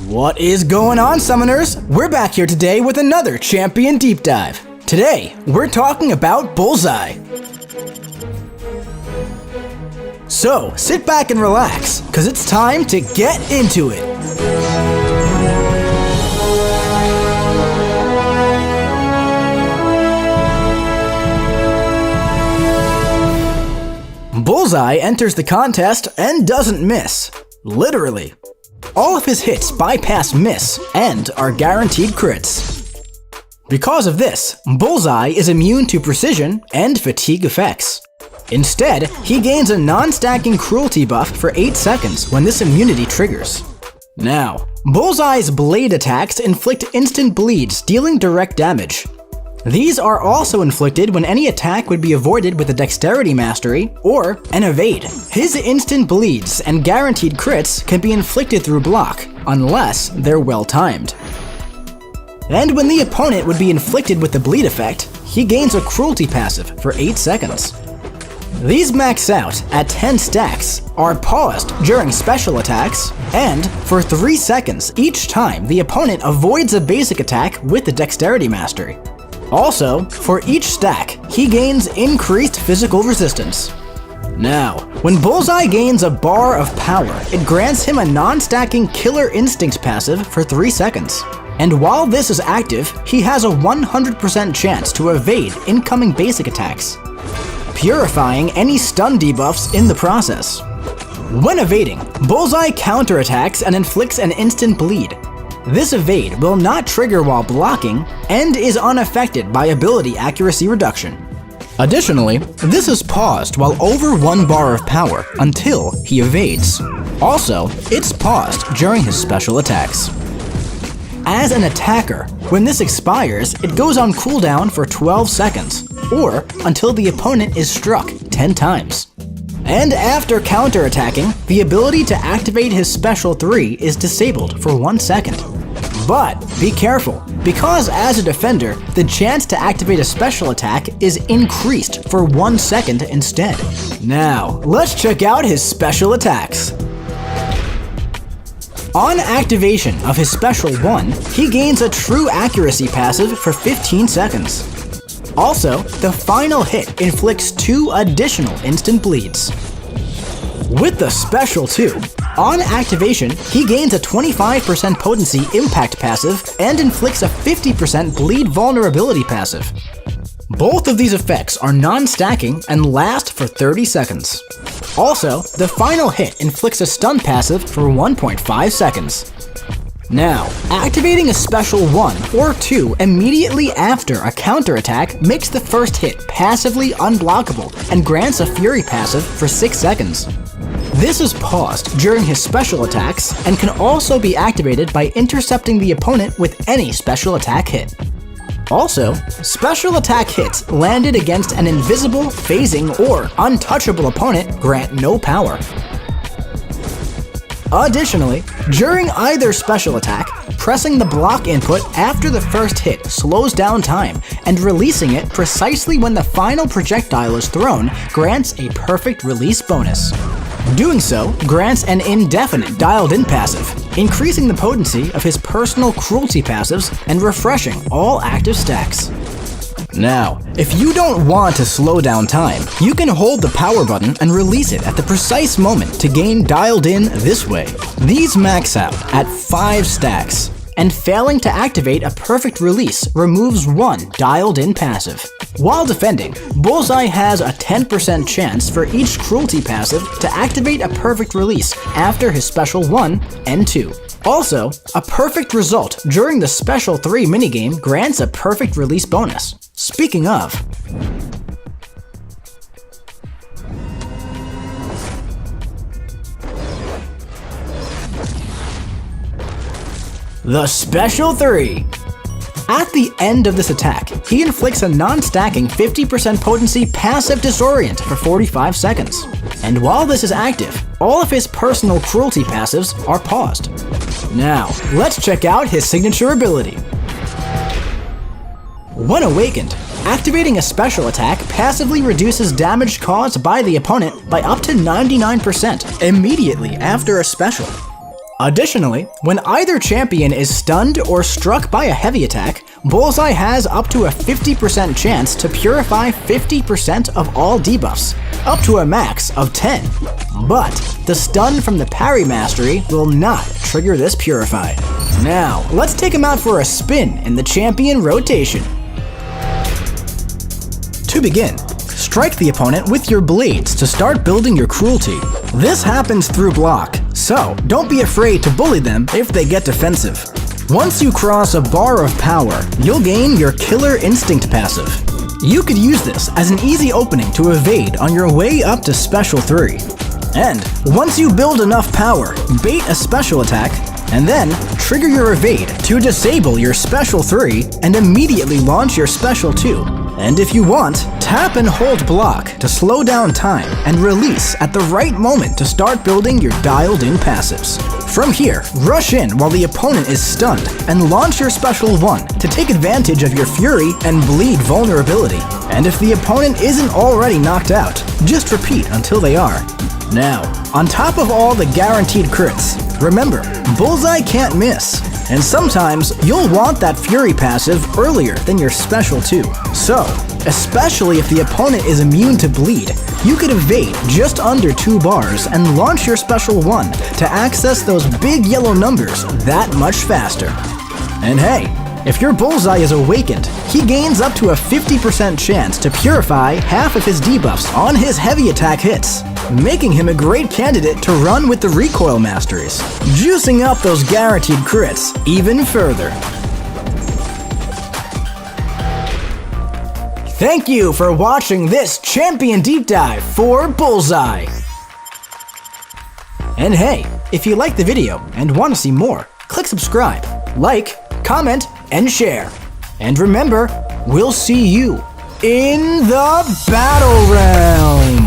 What is going on, Summoners? We're back here today with another Champion Deep Dive. Today, we're talking about Bullseye. So, sit back and relax, cause it's time to get into it. Bullseye enters the contest and doesn't miss. Literally. All of his hits bypass miss and are guaranteed crits. Because of this, Bullseye is immune to precision and fatigue effects. Instead, he gains a non-stacking cruelty buff for 8 seconds when this immunity triggers. Now, Bullseye's blade attacks inflict instant bleeds, dealing direct damage. These are also inflicted when any attack would be avoided with a dexterity mastery or an evade. His instant bleeds and guaranteed crits can be inflicted through block, unless they're well timed. And when the opponent would be inflicted with the bleed effect, he gains a cruelty passive for 8 seconds. These max out at 10 stacks, are paused during special attacks, and for 3 seconds each time the opponent avoids a basic attack with the dexterity mastery. Also, for each stack, he gains increased physical resistance. Now, when Bullseye gains a bar of power, it grants him a non-stacking Killer Instinct passive for 3 seconds. And while this is active, he has a 100% chance to evade incoming basic attacks, purifying any stun debuffs in the process. When evading, Bullseye counterattacks and inflicts an instant bleed. This evade will not trigger while blocking and is unaffected by ability accuracy reduction. Additionally, this is paused while over 1 bar of power until he evades. Also, it's paused during his special attacks. As an attacker, when this expires, it goes on cooldown for 12 seconds, or until the opponent is struck 10 times. And after counterattacking, the ability to activate his special 3 is disabled for 1 second. But be careful, because as a defender, the chance to activate a special attack is increased for 1 second instead. Now, let's check out his special attacks. On activation of his special 1, he gains a true accuracy passive for 15 seconds. Also, the final hit inflicts 2 additional instant bleeds. With the special 2, on activation, he gains a 25% potency impact passive and inflicts a 50% bleed vulnerability passive. Both of these effects are non-stacking and last for 30 seconds. Also, the final hit inflicts a stun passive for 1.5 seconds. Now, activating a special 1 or 2 immediately after a counterattack makes the first hit passively unblockable and grants a Fury passive for 6 seconds. This is paused during his special attacks and can also be activated by intercepting the opponent with any special attack hit. Also, special attack hits landed against an invisible, phasing, or untouchable opponent grant no power. Additionally, during either special attack, pressing the block input after the first hit slows down time, and releasing it precisely when the final projectile is thrown grants a perfect release bonus. Doing so grants an indefinite dialed-in passive, increasing the potency of his personal cruelty passives and refreshing all active stacks. Now, if you don't want to slow down time, you can hold the power button and release it at the precise moment to gain dialed in this way. These max out at 5 stacks, and failing to activate a perfect release removes 1 dialed in passive. While defending, Bullseye has a 10% chance for each cruelty passive to activate a perfect release after his special 1 and 2. Also, a perfect result during the special 3 minigame grants a perfect release bonus. Speaking of, the special 3. At the end of this attack, he inflicts a non-stacking 50% potency passive disorient for 45 seconds. And while this is active, all of his personal cruelty passives are paused. Now, let's check out his signature ability. When awakened, activating a special attack passively reduces damage caused by the opponent by up to 99% immediately after a special. Additionally, when either champion is stunned or struck by a heavy attack, Bullseye has up to a 50% chance to purify 50% of all debuffs, up to a max of 10. But the stun from the parry mastery will not trigger this purify. Now, let's take him out for a spin in the champion rotation. To begin, strike the opponent with your blades to start building your cruelty. This happens through block, so don't be afraid to bully them if they get defensive. Once you cross a bar of power, you'll gain your Killer Instinct passive. You could use this as an easy opening to evade on your way up to Special 3. And once you build enough power, bait a special attack, and then trigger your evade to disable your Special 3 and immediately launch your Special 2. And if you want, tap and hold block to slow down time and release at the right moment to start building your dialed-in passives. From here, rush in while the opponent is stunned and launch your Special 1 to take advantage of your Fury and Bleed vulnerability. And if the opponent isn't already knocked out, just repeat until they are. Now, on top of all the guaranteed crits, remember, Bullseye can't miss. And sometimes you'll want that Fury passive earlier than your Special 2. So, especially if the opponent is immune to bleed, you could evade just under 2 bars and launch your Special 1 to access those big yellow numbers that much faster. And hey, if your Bullseye is awakened, he gains up to a 50% chance to purify half of his debuffs on his heavy attack hits, making him a great candidate to run with the recoil masteries, juicing up those guaranteed crits even further. Thank you for watching this champion deep dive for Bullseye. And hey, if you liked the video and want to see more, click subscribe, like, comment, and share. And remember, we'll see you in the battle realm.